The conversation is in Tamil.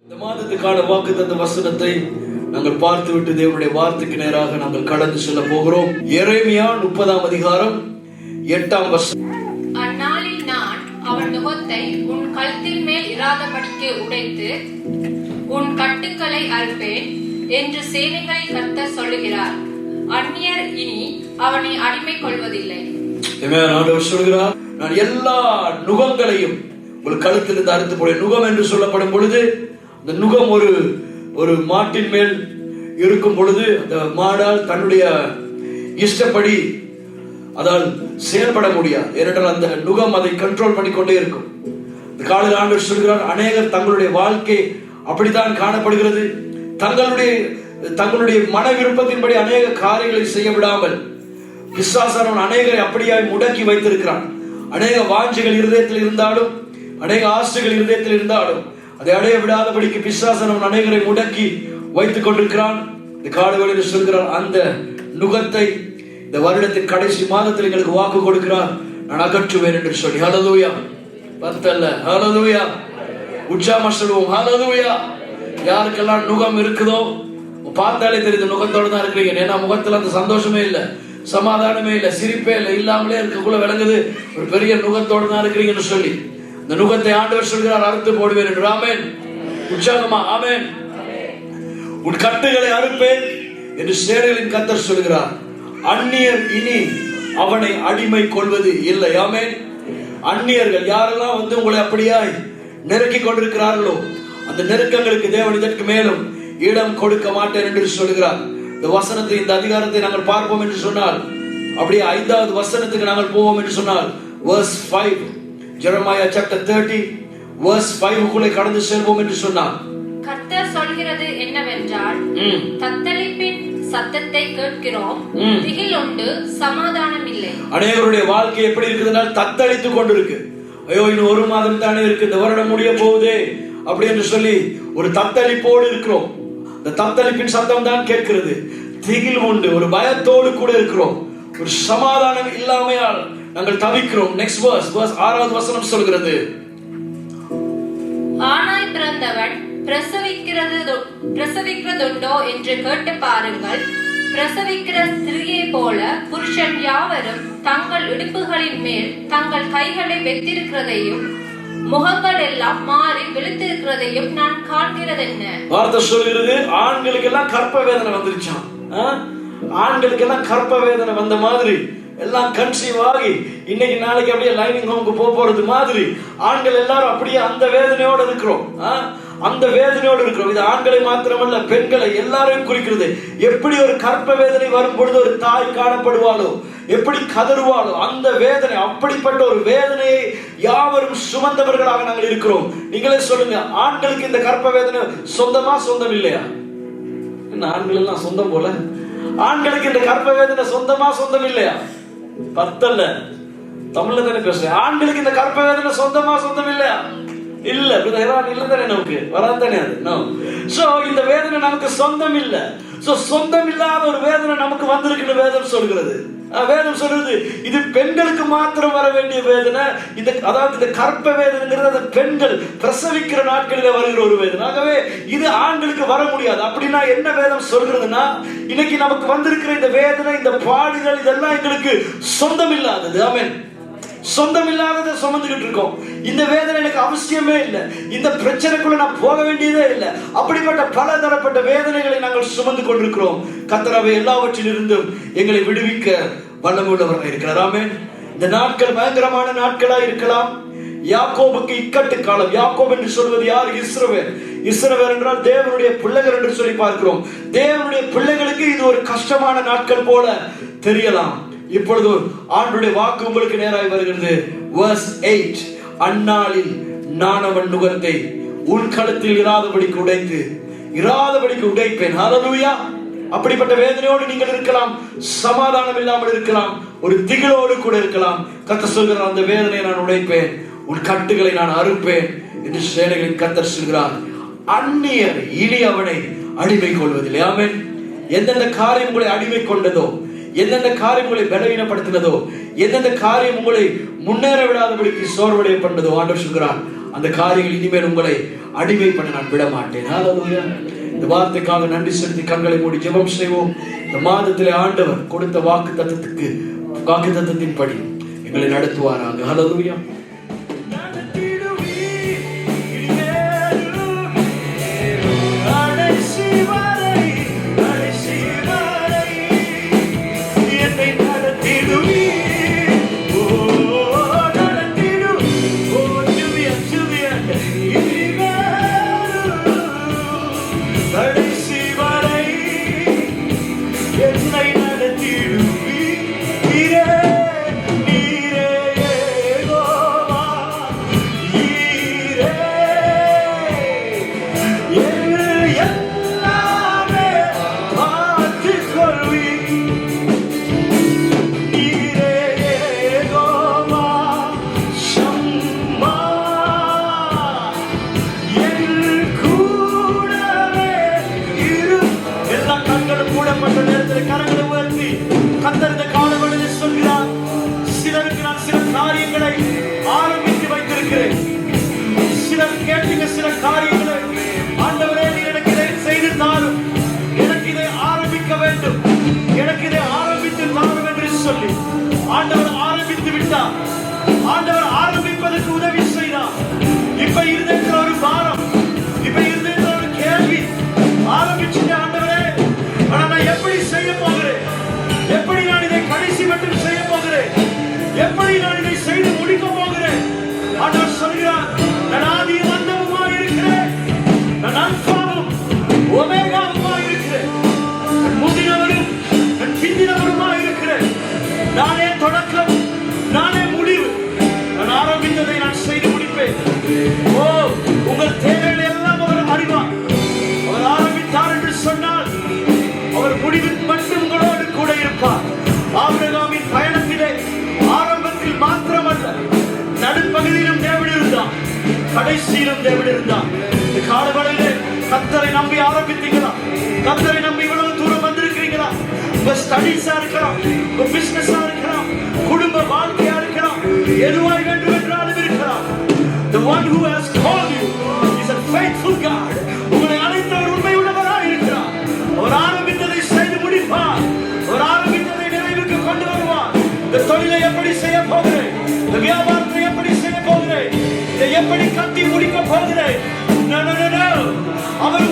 இந்த மாதத்துக்கான வாக்குத்தத்த வசனத்தை நாங்கள் பார்த்துவிட்டு தேவனுடைய வார்த்தைக்கு நேராக நாங்கள் கடந்து செல்ல போகிறோம். எரேமியா 30ஆம் அதிகாரம் 8ஆம் வசனம். அந்நாளில் நான் அவன் நுகத்தை உன் கழுத்தின் மேல் இராதபடிக்கு உடைத்து உன் கட்டுக்களை அறுப்பேன் என்று சேனைகளை கர்த்தர் சொல்லுகிறார். அந்நியர் இனி அவனை அடிமை கொள்வதில்லை. ஆண்டவர் சொல்கிறார், நான் எல்லா நுகங்களையும் உங்கள் கழுத்திலிருந்து அறுத்து போடுவேன். நுகம் என்று சொல்லப்படும் பொழுது அந்த நுகம் ஒரு மாட்டின் மேல் இருக்கும் பொழுது அந்த மாடால் தன்னுடைய இஷ்டப்படி அதால் செயல்பட முடியாது. ஏனென்றால் அந்த நுகம் அதை கண்ட்ரோல் பண்ணிக்கொண்டே இருக்கும். இந்த காலையில் ஆண்டவர் சொல்கிறார், அநேகர் தங்களுடைய வாழ்க்கை அப்படித்தான் காணப்படுகிறது. தங்களுடைய மன விருப்பத்தின்படி அநேக காரியங்களை செய்ய விடாமல் பிசாசானவன் அநேகரை அப்படியாய் முடக்கி வைத்திருக்கிறான். அநேக வாஞ்சைகள் இருதயத்தில் இருந்தாலும், அநேக ஆசைகள் இருதயத்தில் இருந்தாலும் அதை அடைய விடாதபடிக்கு பிசாசானவன் அநேகரை முடக்கி வைத்துக் கொண்டிருக்கிறான். இந்த காலையில் சொல்கிறார், அந்த நுகத்தை இந்த வருடத்தின் கடைசி மாதத்தில் எங்களுக்கு வாக்கு கொடுக்கிறார், நான் அகற்றுவேன் என்று சொல்லி. ஹல்லேலூயா. பத்தல்ல, ஹல்லேலூயா. உற்சாகமா சொல்லுவோம், ஹல்லேலூயா. யாருக்கெல்லாம் நுகம் இருக்குதோ பார்த்தாலே தெரியுது நுகத்தோடு தான் இருக்கிறீங்க. ஏன்னா முகத்துல அந்த சந்தோஷமே இல்லை, சமாதானமே இல்லை, சிரிப்பே இல்லை, இல்லாமலே இருக்கக்குள்ள விளங்குது ஒரு பெரிய நுகத்தோடு தான் இருக்கிறீங்கன்னு சொல்லி. இந்த நுகத்தை ஆண்டவர் சொல்கிறார், அறுத்து போடுவேன் என்று. ஆமென். உற்சாகமா ஆமென். உன் கட்டுகளை அறுப்பேன் என்று சேனைகளின் கர்த்தர் சொல்கிறார். அந்நியர் இனி அவனை அடிமை கொள்வது இல்லை. ஆமென். அந்நியர்கள் யாரெல்லாம் உங்களை அப்படியாய் நெருக்கி கொண்டிருக்கிறார்களோ அந்த நெருக்கங்களுக்கு தேவன் இதற்கு மேலும் இடம் கொடுக்க மாட்டேன் என்று சொல்கிறார். இந்த வசனத்தை, இந்த அதிகாரத்தை நாங்கள் பார்ப்போம் என்று சொன்னால், அப்படியே 5வது வசனத்துக்கு நாங்கள் போவோம் என்று சொன்னால், verse 5, Jeremiah chapter 30 verse 5 கடந்து செல்வோம் என்று சொன்னார். கர்த்தர் சொல்கிறது என்னவென்றால், தத்தளிப்பின் சத்தத்தை கேட்கிறோம், திகில் உண்டு, சமாதானம் இல்லை. அநேகருடைய வாழ்க்கை எப்படி இருக்குதுன்னா தத்தளித்துக் கொண்டிருக்கு. ஐயோ, இன்னும் 1 மாதம் தானே இருக்கு, இந்த வருடம் முடிய போகுதே அப்படி என்று சொல்லி ஒரு தத்தளிப்போடு இருக்கிறோம். இந்த தத்தளிப்பின் சத்தம் தான் கேட்கிறது. திகில் உண்டு, ஒரு பயத்தோடு கூட இருக்கிறோம், ஒரு சமாதானம் இல்லாமையால் நாங்கள் தவிக்கிறோம். நெக்ஸ்ட் verse 6வது வசனம் சொல்கிறது, ஆனாய் பிறந்தவன் பிரசவிக்கிறதுண்டோ என்று கேட்டு பாருங்கள். பிரசவிக்கிற ஸ்திரியை போல புருஷன் யாவரும் தங்கள் இடுப்புகளின் மேல் தங்கள் கைகளை வைத்திருக்கிறதையும் முகங்கள் எல்லாம் மாறி விழுத்திருக்கிறதையும் நான் காண்கிறது. என்ன வார்த்தை சொல்கிறது? ஆண்களுக்கு எல்லாம் கர்ப்ப வேதனை வந்துருச்சான். ஆண்களுக்கு எல்லாம் கர்ப்ப வேதனை வந்த மாதிரி எல்லாம் கன்சீவ் ஆகி இன்னைக்கு நாளைக்கு அப்படியே லைனிங் ஹோம்க்கு போறது மாதிரி ஆண்கள் எல்லாரும் அப்படியே அந்த வேதனையோடு இருக்கிறோம். அந்த வேதனையோடு இருக்கிறோம். இது ஆண்களை மாத்திரமல்ல, பெண்களை எல்லாரையும் குறிக்கிறது. எப்படி ஒரு கர்ப்ப வேதனை வரும் பொழுது ஒரு தாய் காணப்படுவாளோ, எப்படி கதறுவாளோ அந்த வேதனை, அப்படிப்பட்ட ஒரு வேதனையை யாவரும் சுமந்தவர்களாக நாங்கள் இருக்கிறோம். நீங்களே சொல்லுங்க, ஆண்களுக்கு இந்த கர்ப்ப வேதனை சொந்தமா சொந்தம் இல்லையா? என்ன ஆண்கள் எல்லாம் சொந்தம் போல, ஆண்களுக்கு இந்த கர்ப்ப வேதனை சொந்தமா சொந்தம் இல்லையா? பத்தல்ல, தமிழ்ல தானே பேசுறேன். ஆண்களுக்கு இந்த கர்ப்ப வேதனை சொந்தமா சொந்தம் இல்லையா? இல்ல, இல்ல தானே, நமக்கு வராதானே அது. சோ இந்த வேதனை நமக்கு சொந்தம் இல்ல. சோ சொந்தம் இல்லாத ஒரு வேதனை நமக்கு வந்திருக்குன்னு வேதம் சொல்கிறது. வேதம் சொல்றது இது பெண்களுக்கு மாத்திரம் வர வேண்டிய வேதனை. அதாவது இந்த கர்ப்ப வேதனைங்கிறது பெண்கள் பிரசவிக்கிற நாட்களில் வருகிற ஒரு வேதனை. ஆகவே இது ஆண்களுக்கு வர முடியாது. அப்படின்னா என்ன வேதம் சொல்கிறதுனா, இன்னைக்கு நமக்கு வந்திருக்கிற இந்த வேதனை, இந்த பாடுகள், இதெல்லாம் எங்களுக்கு சொந்தம் இல்லாதது. ஆமென். சொந்தம் இல்லாததை சுமந்துகிட்டு இருக்கோம். இந்த வேதனை எனக்கு அவசியமே இல்லை, இந்த பிரச்சனைக்குள்ள நான் போக வேண்டியதே இல்லை. அப்படிப்பட்ட பல தரப்பட்ட வேதனைகளை நாங்கள் சுமந்து கொண்டிருக்கிறோம். கர்த்தர் எல்லாவற்றிலிருந்தும் எங்களை விடுவிக்க வல்லமையுள்ளவராக இருக்கிறார். ஆமென். இந்த நாட்கள் பயங்கரமான நாட்களா இருக்கலாம். யாக்கோபுக்கு இக்கட்டு காலம். யாக்கோப் என்று சொல்வது யார்? இஸ்ரவேல். இஸ்ரவேல் என்றால் தேவனுடைய பிள்ளைகள் என்று சொல்லி பார்க்கிறோம். தேவனுடைய பிள்ளைகளுக்கு இது ஒரு கஷ்டமான நாட்கள் போல தெரியலாம். இப்பொழுது ஆண்டுடைய வாக்கு உங்களுக்கு நேராக வருகிறது. verse 8, அந்நாளில் நான் அவன் நுகத்தை உன் கழுத்தில் இராதபடிக்கு உடைப்பேன். ஹல்லேலூயா. அப்படிப்பட்ட வேதனையோடு நீங்கள் இருக்கலாம், சமாதானம் இல்லாமல் இருக்கலாம், ஒரு திகிலோடு கூட இருக்கலாம். கர்த்தர் சொல்கிறார், அந்த வேதனையை நான் உடைப்பேன், உன் கட்டுகளை நான் அறுப்பேன் என்று சேனைகளின் கர்த்தர் சொல்கிறார். அந்நியர் இனி அவனை அடிமை கொள்வதில்லை. ஆமென். எந்தெந்த காரியம் உங்களை அடிமை கொண்டதோ, எந்தெந்த காரியம் உங்களை பலவீனப்படுத்தினதோ, எந்தெந்த காரியம் உங்களை முன்னேற விடாதபடிக்கு சோர்வடைய பண்ணதோ, ஆண்டவர் சொல்கிறார், அந்த காரியங்கள் இனிமேல் உங்களை அடிமை பண்ண நான் விட மாட்டேன். ஹல்லேலூயா. இந்த வார்த்தைக்காக நன்றி செலுத்தி கண்களை மூடி ஜெபம் செய்வோம். இந்த மாதத்திலே ஆண்டவர் கொடுத்த வாக்குத்தத்தத்தின்படி எங்களை நடத்துவாராக. ஹல்லேலூயா. ஆண்டவர் ஆரம்பித்து விட்டார். ஆண்டவர் ஆரம்பிப்பதற்கு உதவி செய்தார். இப்ப இருந்த ஒரு பாரம், இப்ப இருந்த ஒரு கேள்வி ஆரம்பிச்சுட்டு, ஆண்டவரே நான் எப்படி செய்ய போகிறேன்? எப்படி நான் இதை கடைசி மட்டும் செய்ய போகிறேன்? எப்படி நான் இதை செய்து முடிக்க போகிறேன்? ஆண்டவர் சொல்கிறார், நான் ஆதியும் அந்தமுமாய் இருக்கிறேன், நான் அல்பாவும் ஒமேகாவுமாய் இருக்கிறேன், முந்தினவரும் பிந்தினவருமாய் இருக்கிறேன். நானே தொடக்கம், நானே முடிவு. நான் ஆரம்பித்ததை நான் செய்து முடிப்பேன். ஓ, உங்கள் தேவைகளை எல்லாம் அவர் அறிவார். அவர் ஆரம்பித்தார் என்று சொன்னால் அவர் முடிவில் மட்டும் உங்களோடு கூட இருப்பார். ஆபிரகாமின் பயணத்திலே ஆரம்பத்தில் மாத்திரமல்ல, நடுப்பகுதியிலும் தேவன் இருந்தான், கடைசியிலும் தேவன் இருந்தான். இந்த காலவரையிலே கர்த்தரை நம்பி ஆரம்பித்தீங்களா? கர்த்தரை நம்பி இவ்வளவு தூரம் வந்திருக்கிறீங்களா? உங்க ஸ்டடீஸா இருக்கலாம், உங்க பிசினஸா இருக்கலாம், குடும்ப வாழ்க்கையா இருக்கலாம், எதுவாய் வேண்டும் என்றாலும் இருக்கலாம். The one who has called you is a faithful God. உங்களை அழைத்தவர் உண்மை உள்ளவராய் இருக்கிறார். அவர் ஆரம்பித்ததை செய்து முடிப்பார். அவர் ஆரம்பித்ததை நிறைவுக்கு கொண்டு வருவார். இந்த தொழிலை எப்படி செய்ய போகிறேன்? இந்த வியாபாரத்தை எப்படி செய்ய போகிறேன்? இதை எப்படி கட்டி முடிக்க போகிறேன்? No. அவர்